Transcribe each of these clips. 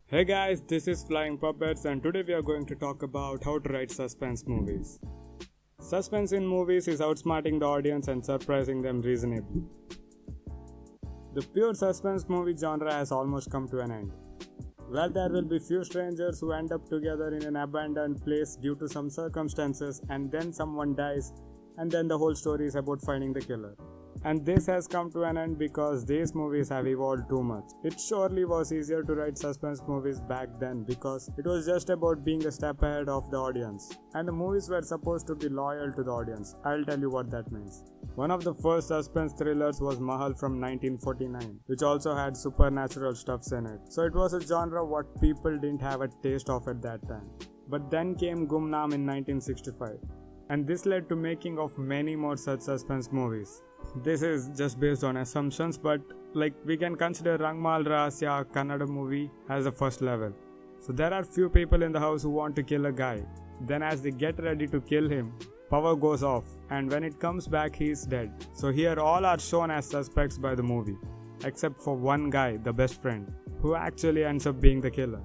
Hey guys, this is Flying Puppets and today we are going to talk about how to write suspense movies. Suspense in movies is outsmarting the audience and surprising them reasonably. The pure suspense movie genre has almost come to an end. Where there will be few strangers who end up together in an abandoned place due to some circumstances and then someone dies and then the whole story is about finding the killer. And this has come to an end because these movies have evolved too much. It surely was easier to write suspense movies back then because it was just about being a step ahead of the audience. And the movies were supposed to be loyal to the audience. I'll tell you what that means. One of the first suspense thrillers was Mahal from 1949, which also had supernatural stuffs in it. So it was a genre what people didn't have a taste of at that time. But then came Gumnaam in 1965. And this led to making of many more such suspense movies. This is just based on assumptions, but we can consider Rangmal Rahasya Kannada movie as the first level. So there are few people in the house who want to kill a guy. Then as they get ready to kill him, power goes off and when it comes back he is dead. So here all are shown as suspects by the movie, except for one guy, the best friend, who actually ends up being the killer.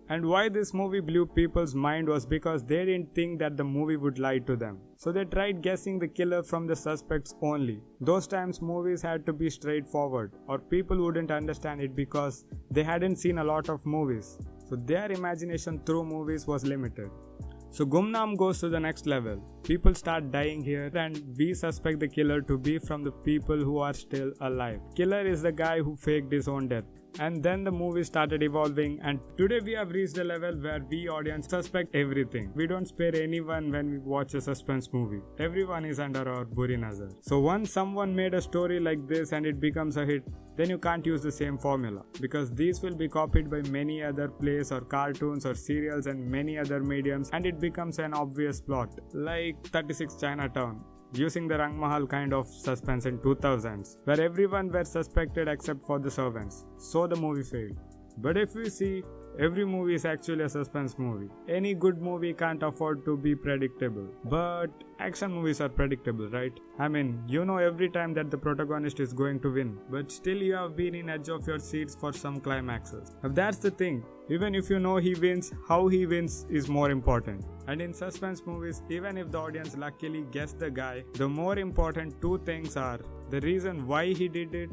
And why this movie blew people's mind was because they didn't think that the movie would lie to them. So they tried guessing the killer from the suspects only. Those times movies had to be straightforward or people wouldn't understand it because they hadn't seen a lot of movies. So their imagination through movies was limited. So Gumnaam goes to the next level. People start dying here and we suspect the killer to be from the people who are still alive. Killer is the guy who faked his own death. And then the movie started evolving and today we have reached a level where we audience suspect everything. We don't spare anyone when we watch a suspense movie. Everyone is under our buri nazar. So once someone made a story like this and it becomes a hit, then you can't use the same formula because these will be copied by many other plays or cartoons or serials and many other mediums and it becomes an obvious plot like 36 Chinatown, using the Rang Mahal kind of suspense in 2000s, where everyone were suspected except for the servants. So the movie failed. But if we see, every movie is actually a suspense movie. Any good movie can't afford to be predictable. But action movies are predictable, right? I mean, you know every time that the protagonist is going to win, but still you have been in edge of your seats for some climaxes. Now that's the thing. Even if you know he wins, how he wins is more important. And in suspense movies, even if the audience luckily guessed the guy, the more important two things are the reason why he did it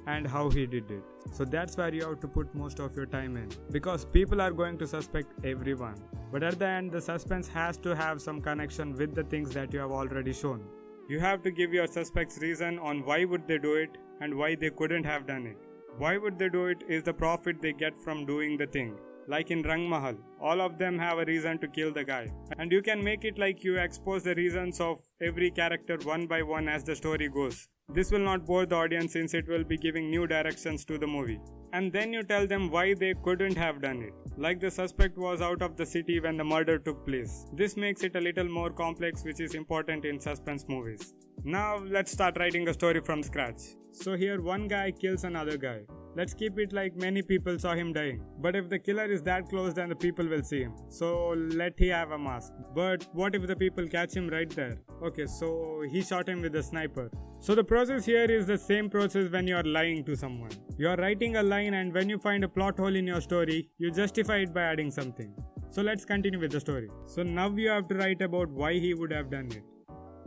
and how he did it. So that's where you have to put most of your time in. Because people are going to suspect everyone. But at the end, the suspense has to have some connection with the things that you have already shown. You have to give your suspects reason on why would they do it and why they couldn't have done it. Why would they do it is the profit they get from doing the thing. Like in Rang Mahal, all of them have a reason to kill the guy. And you can make it like you expose the reasons of every character one by one as the story goes. This will not bore the audience since it will be giving new directions to the movie. And then you tell them why they couldn't have done it. Like the suspect was out of the city when the murder took place. This makes it a little more complex, which is important in suspense movies. Now let's start writing a story from scratch. So here one guy kills another guy. Let's keep it like many people saw him dying. But if the killer is that close, then the people will see him. So let he have a mask. But what if the people catch him right there? Okay, so he shot him with a sniper. So the process here is the same process when you are lying to someone. You are writing a line and when you find a plot hole in your story, you justify it by adding something. So let's continue with the story. So now you have to write about why he would have done it.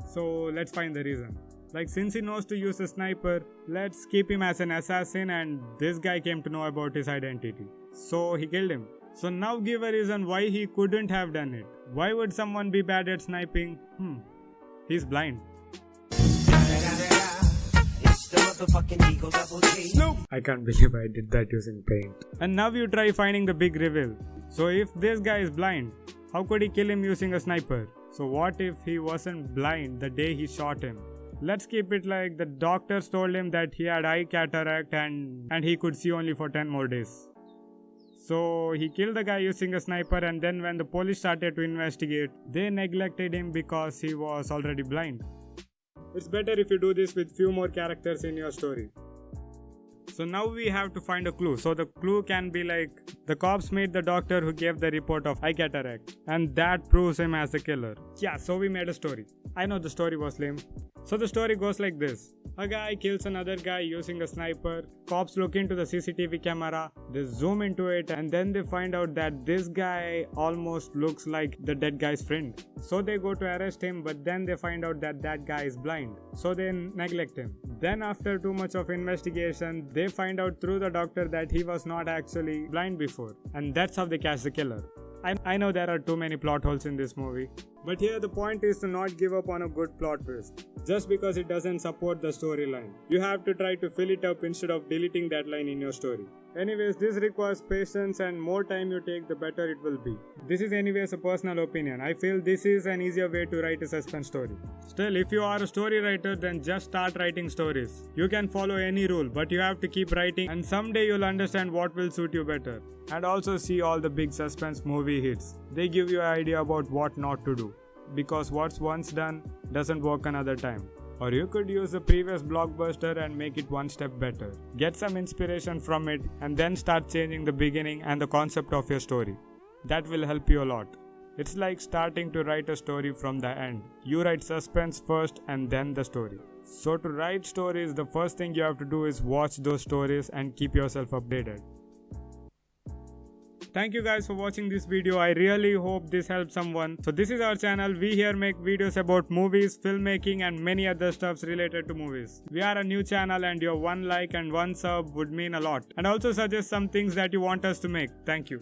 So let's find the reason. Like since he knows to use a sniper, let's keep him as an assassin and this guy came to know about his identity. So he killed him. So now give a reason why he couldn't have done it. Why would someone be bad at sniping? He's blind. Nope. I can't believe I did that using paint. And now you try finding the big reveal. So if this guy is blind, how could he kill him using a sniper? So what if he wasn't blind the day he shot him? Let's keep it like the doctors told him that he had eye cataract and he could see only for 10 more days. So he killed the guy using a sniper and then when the police started to investigate, they neglected him because he was already blind. It's better if you do this with few more characters in your story. So now we have to find a clue. So the clue can be like the cops made the doctor who gave the report of eye cataract and that proves him as the killer. Yeah, so we made a story. I know the story was lame. So the story goes like this. A guy kills another guy using a sniper. Cops look into the CCTV camera, they zoom into it, and then they find out that this guy almost looks like the dead guy's friend. So they go to arrest him, but then they find out that that guy is blind. So they neglect him. Then after too much of investigation, they find out through the doctor that he was not actually blind before. And that's how they catch the killer. I know there are too many plot holes in this movie, but here the point is to not give up on a good plot twist just because it doesn't support the storyline. You have to try to fill it up instead of deleting that line in your story. Anyways, this requires patience, and more time you take, the better it will be. This is anyways a personal opinion. I feel this is an easier way to write a suspense story. Still, if you are a story writer, then just start writing stories. You can follow any rule, but you have to keep writing, and someday you'll understand what will suit you better. And also see all the big suspense movie hits. They give you an idea about what not to do, because what's once done doesn't work another time. Or you could use the previous blockbuster and make it one step better. Get some inspiration from it and then start changing the beginning and the concept of your story. That will help you a lot. It's like starting to write a story from the end. You write suspense first and then the story. So to write stories, the first thing you have to do is watch those stories and keep yourself updated. Thank you guys for watching this video. I really hope this helps someone. So this is our channel. We here make videos about movies, filmmaking and many other stuffs related to movies. We are a new channel and your one like and one sub would mean a lot. And also suggest some things that you want us to make. Thank you.